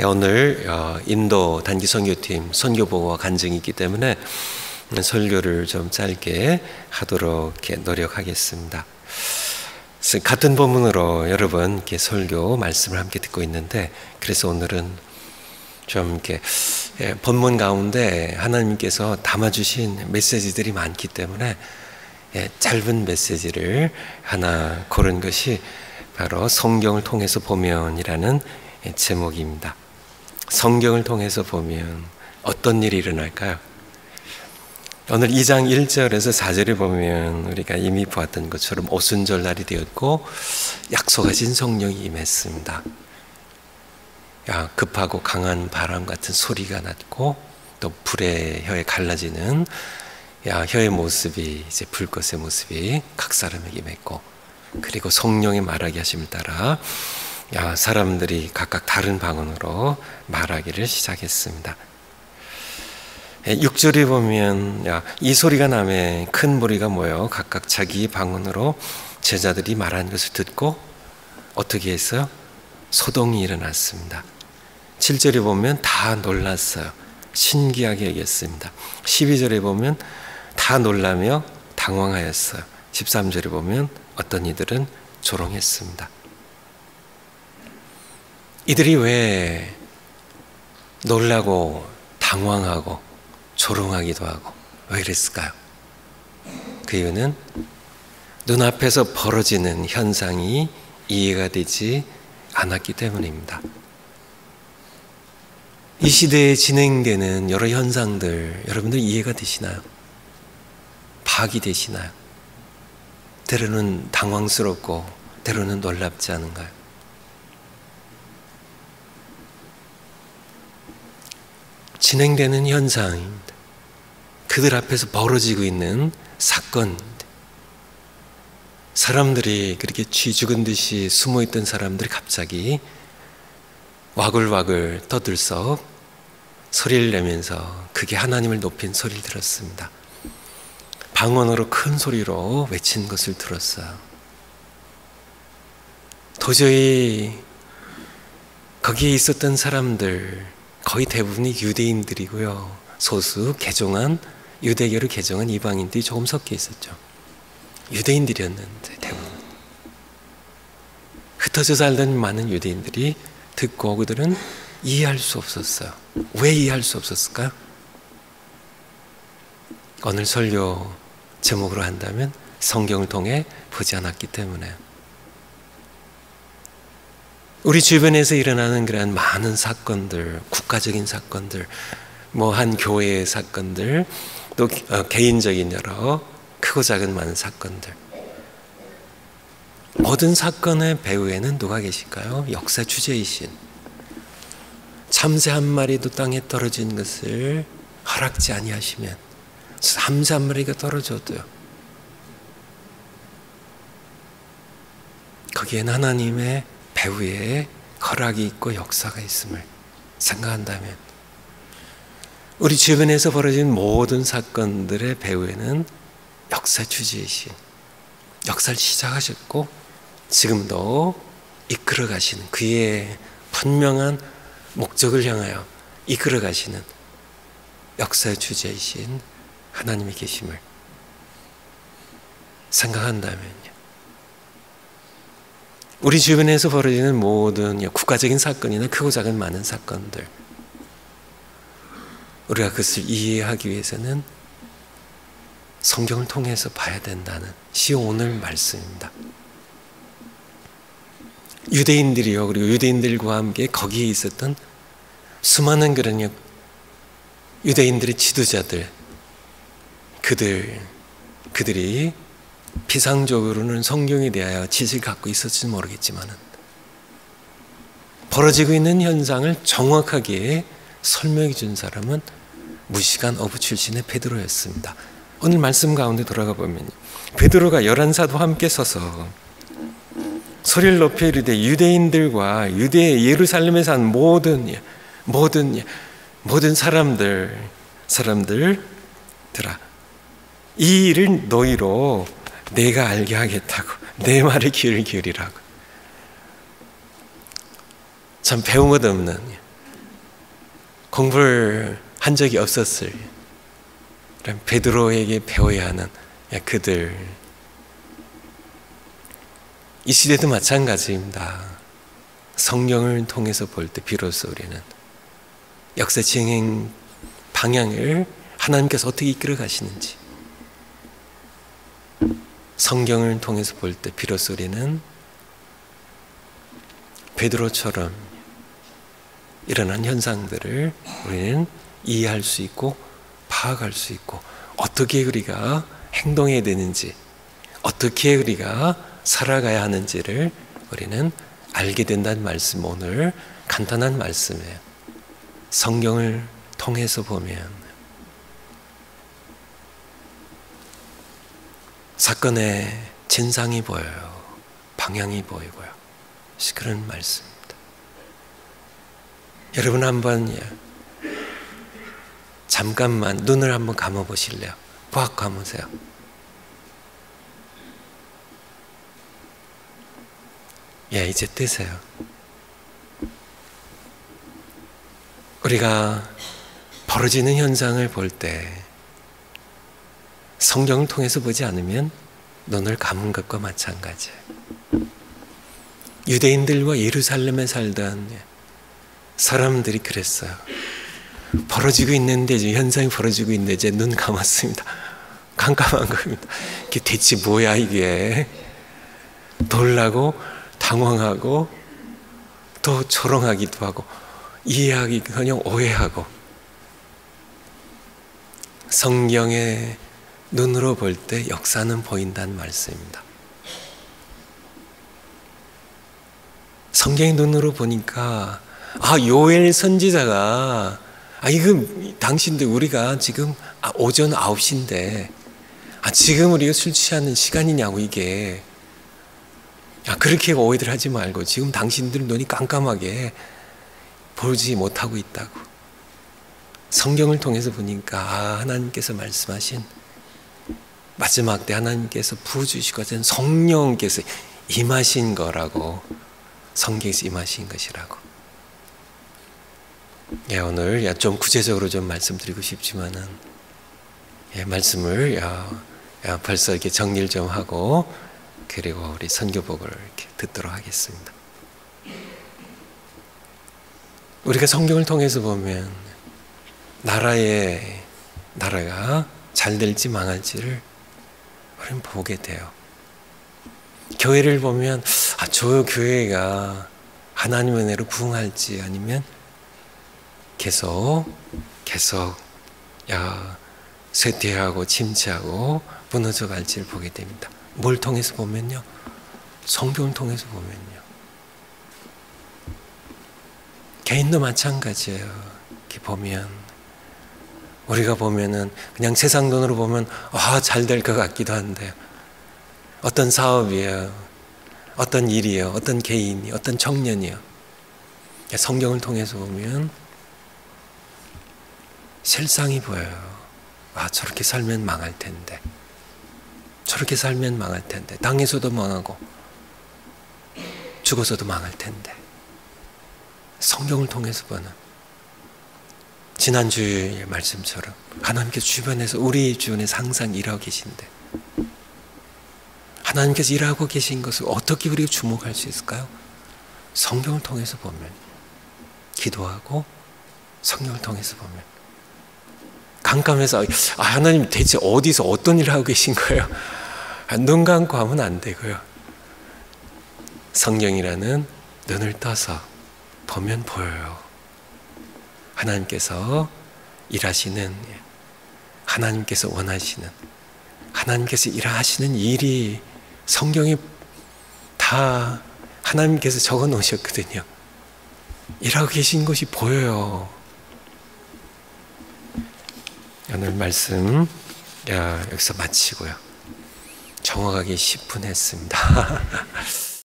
오늘 인도 단기 선교팀 선교보고와 간증이 있기 때문에 설교를 좀 짧게 하도록 노력하겠습니다. 같은 본문으로 여러분 이렇게 설교 말씀을 함께 듣고 있는데, 그래서 오늘은 좀 이렇게 본문 가운데 하나님께서 담아주신 메시지들이 많기 때문에 짧은 메시지를 하나 고른 것이 바로 성경을 통해서 보면이라는 제목입니다. 성경을 통해서 보면 어떤 일이 일어날까요? 오늘 2장 1절에서 4절에 보면 우리가 이미 보았던 것처럼 오순절날이 되었고 약속하신 성령이 임했습니다. 급하고 강한 바람 같은 소리가 났고, 또 불의 혀에 갈라지는 혀의 모습이 이제 불꽃의 모습이 각 사람에게 임했고, 그리고 성령의 말하게 하심을 따라 사람들이 각각 다른 방언으로 말하기를 시작했습니다. 6절에 보면 이 소리가 나매 큰 무리가 모여 각각 자기 방언으로 제자들이 말하는 것을 듣고 어떻게 했어요? 소동이 일어났습니다. 7절에 보면 다 놀랐어요. 신기하게 여겼습니다. 12절에 보면 다 놀라며 당황하였어요. 13절에 보면 어떤 이들은 조롱했습니다. 이들이 왜 놀라고 당황하고 조롱하기도 하고 왜 이랬을까요? 그 이유는 눈앞에서 벌어지는 현상이 이해가 되지 않았기 때문입니다. 이 시대에 진행되는 여러 현상들, 여러분들 이해가 되시나요? 파악이 되시나요? 때로는 당황스럽고 때로는 놀랍지 않은가요? 진행되는 현상입니다. 그들 앞에서 벌어지고 있는 사건입니다. 사람들이 그렇게 쥐 죽은 듯이 숨어있던 사람들이 갑자기 와글와글 떠들썩 소리를 내면서 그게 하나님을 높인 소리를 들었습니다. 방언으로 큰 소리로 외친 것을 들었어요. 도저히 거기에 있었던 사람들 거의 대부분이 유대인들이고요, 소수 개종한 유대교를 개종한 이방인들이 조금 섞여 있었죠. 유대인들이었는데 대부분 흩어져 살던 많은 유대인들이 듣고 그들은 이해할 수 없었어요. 왜 이해할 수 없었을까요? 오늘 설교 제목으로 한다면 성경을 통해 보지 않았기 때문에. 우리 주변에서 일어나는 그런 많은 사건들, 국가적인 사건들, 한 교회의 사건들, 또 개인적인 여러 크고 작은 많은 사건들, 모든 사건의 배후에는 누가 계실까요? 역사 주제이신, 참새 한 마리도 땅에 떨어진 것을 허락지 아니하시면 참새 한 마리가 떨어져도요, 거기에는 하나님의 배후에 허락이 있고 역사가 있음을 생각한다면, 우리 주변에서 벌어진 모든 사건들의 배후에는 역사 주제이신, 역사를 시작하셨고 지금도 이끌어 가시는, 그의 분명한 목적을 향하여 이끌어 가시는 역사의 주제이신 하나님이 계심을 생각한다면요, 우리 주변에서 벌어지는 모든 국가적인 사건이나 크고 작은 많은 사건들, 우리가 그것을 이해하기 위해서는 성경을 통해서 봐야 된다는 시 오늘 말씀입니다. 유대인들이요, 그리고 유대인들과 함께 거기에 있었던 수많은 그런 유대인들의 지도자들, 그들이 피상적으로는 성경에 대하여 지식을 갖고 있었지는 모르겠지만 벌어지고 있는 현상을 정확하게 설명해 준 사람은 무시간 어부 출신의 베드로였습니다. 오늘 말씀 가운데 돌아가 보면 베드로가 11사도 함께 서서 소리를 높여 이르되 유대인들과 유대 예루살렘에 산 모든 사람들들아, 이 일을 너희로 내가 알게 하겠다고, 내 말에 귀를 기울이라고. 참 배운 것 없는 공부를 한 적이 없었을 베드로에게 배워야 하는 그들, 이 시대도 마찬가지입니다. 성경을 통해서 볼 때 비로소 우리는 역사 진행 방향을 하나님께서 어떻게 이끌어 가시는지, 성경을 통해서 볼 때 비로소 우리는 베드로처럼 일어난 현상들을 우리는 이해할 수 있고 파악할 수 있고, 어떻게 우리가 행동해야 되는지, 어떻게 우리가 살아가야 하는지를 우리는 알게 된다는 말씀, 오늘 간단한 말씀이에요. 성경을 통해서 보면 사건의 진상이 보여요. 방향이 보이고요. 그런 말씀입니다. 여러분 한번 잠깐만 눈을 한번 감아 보실래요? 꽉 감으세요. 이제 뜨세요. 우리가 벌어지는 현상을 볼 때 성경을 통해서 보지 않으면 눈을 감은 것과 마찬가지예요. 유대인들과 예루살렘에 살던 사람들이 그랬어요. 벌어지고 있는데, 현상이 벌어지고 있는데 이제 눈 감았습니다. 깜깜한 겁니다. 이게 대체 뭐야 이게. 놀라고 당황하고 또 조롱하기도 하고 이해하기커녕 오해하고, 성경의 눈으로 볼 때 역사는 보인다는 말씀입니다. 성경의 눈으로 보니까 요엘 선지자가 이거 당신들 우리가 지금 오전 9시인데 지금 우리가 술 취하는 시간이냐고 이게. 그렇게 오해들 하지 말고 지금 당신들 눈이 깜깜하게 보지 못하고 있다고. 성경을 통해서 보니까 하나님께서 말씀하신 마지막 때 하나님께서 부어주시거든 성령께서 임하신 거라고, 성경에서 임하신 것이라고. 오늘 좀 구체적으로 좀 말씀드리고 싶지만은 말씀을 벌써 이렇게 정리를 좀 하고 그리고 우리 선교복을 이렇게 듣도록 하겠습니다. 우리가 성경을 통해서 보면 나라가 잘 될지 망할지를 우리는 보게 돼요. 교회를 보면 저 교회가 하나님의 은혜로 부흥할지 아니면 계속 쇠퇴하고 침체하고 무너져 갈지를 보게 됩니다. 뭘 통해서 보면요? 성경을 통해서 보면요. 개인도 마찬가지예요. 이렇게 보면 우리가 보면은 그냥 세상 눈으로 보면 잘 될 것 같기도 한데, 어떤 사업이에요, 어떤 일이에요, 어떤 개인이, 어떤 청년이요, 성경을 통해서 보면 실상이 보여요. 저렇게 살면 망할 텐데, 저렇게 살면 망할 텐데, 당해서도 망하고 죽어서도 망할 텐데. 성경을 통해서 보는, 지난주의 말씀처럼 하나님께서 주변에서, 우리 주변에서 항상 일하고 계신데, 하나님께서 일하고 계신 것을 어떻게 우리가 주목할 수 있을까요? 성경을 통해서 보면, 기도하고 성경을 통해서 보면. 깜깜해서 하나님 대체 어디서 어떤 일을 하고 계신 거예요? 눈 감고 하면 안 되고요. 성경이라는 눈을 떠서 보면 보여요. 하나님께서 일하시는, 하나님께서 원하시는, 하나님께서 일하시는 일이 성경에 다 하나님께서 적어 놓으셨거든요. 일하고 계신 것이 보여요. 오늘 말씀 여기서 마치고요. 정확하게 10분 했습니다.